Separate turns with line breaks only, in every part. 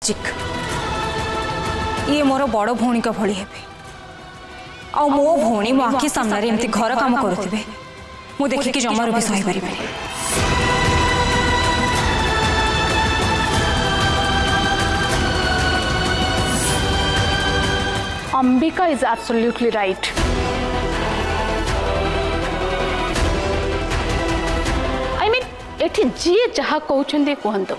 चिक ये मोर बड़ भौणी का भली हेबे आ मो भौणी मो आखि सामने एमती घर काम करुथिबे मु देखिकी जमार भी सही पारि
Ambika is absolutely right. I mean एठी जी जहा कहउछन्ते कहंतो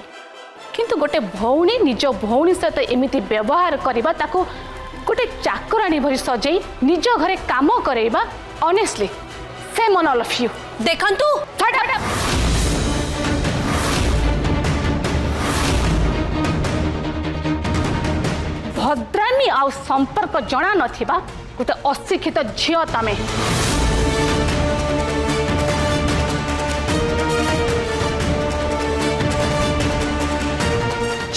किंतु गोटे भौणी निज भौणी सहित एमिति व्यवहार करबा ताको गोटे चाकराणी भरी सजई निज घरे काम करैबा honestly shame on all of you.
देखंतु
भद्रामी आ संपर्क जना नथिबा गोटे अशिक्षित झियो तमे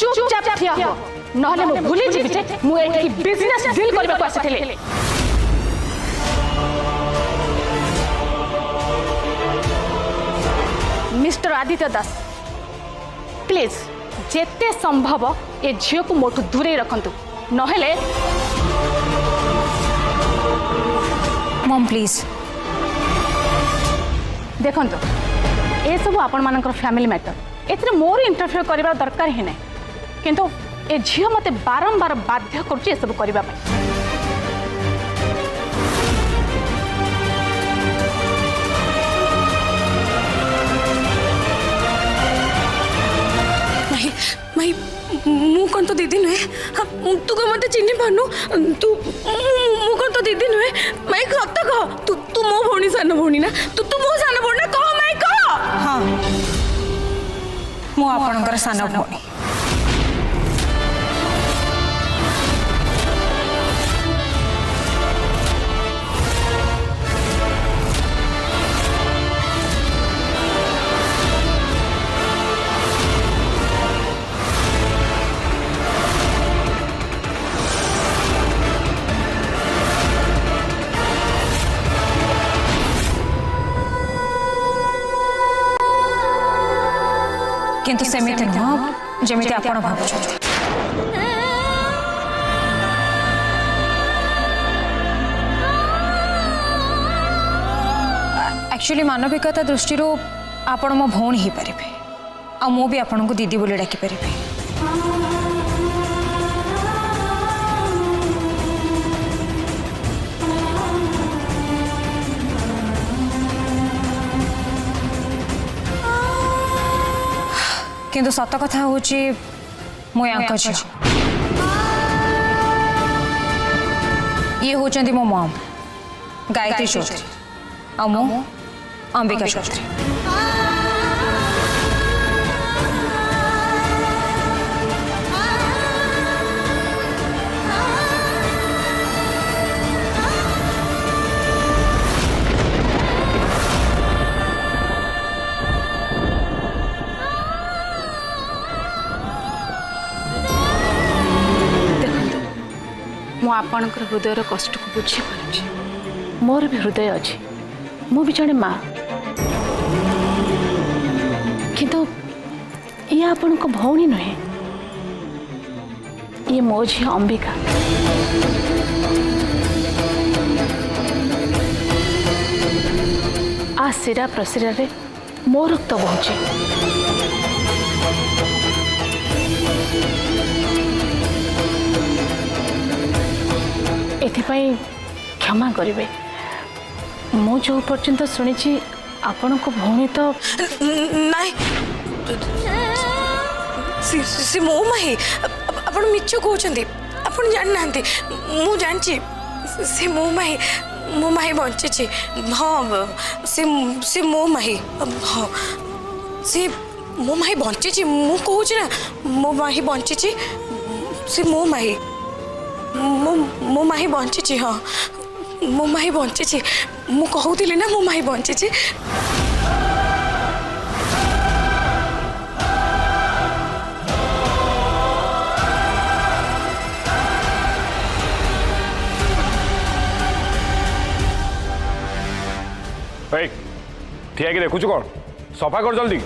चुपचाप ठिया हो नहले मु भूली जिबि जे मु एठी बिजनेस डील करबा को आसीथिले। मिस्टर आदित्य दास प्लीज जेते संभव ए झियो को मोठू दूरे रखंतु नहले
मम प्लीज
देखंतु ए सब आपण मानकर फैमिली मैटर एथरे मोर इंटरफेयर करबा दरकार ही नै किंतु ए झियो मते बारंबार बाध्य करछि ए सब करबा पई।
माई मु कौन तो दीदी नुहे तू को मत चिन्ह पानु तू मु कौन तो दीदी नुहे माई सत कह तू मो भौणी सान भौणी ना तू मो सान भौणी ना कह माई कह। हाँ मु आपणकर सान भौणी किंतु सेमिति नुह जमिति आपण भाबुछन। एक्चुअली मानविकता दृष्टि आपण मो भौणी ही परिबे आ मो भी आपण को दीदी बोली डाकी परिबे। किंतु सत कथा हूँ मो झियो ये होचंदी मो मॉम गायत्री चौधरी आ मो अंबिका चौधरी।
मु आपणकर हृदय कष्ट को बुझी पारुछि मोर भी हृदय अच्छी मु भी जड़े माँ किंतु ये आपण को भौणी नुहे ये मो झियो अंबिका। आ सिरा प्रसिरा रे मो रक्त बहुची एथिपाई क्षमा करिवे मु जो पर्यंत शुणी आपण को भौणी तो
नहीं से मो माही आपण मिछ कहउछंती आपण जान नांती मु जानची से मो माही बंची हाँ से मो माही हाँ से मो माही बंची मु कहूँ ना मो माही बंची से मो माही मो माही बंची हाँ मो माही बंची मु कहूली ना मो माही बंची।
ठिया कि देखुच कौन सफा कर जल्दी।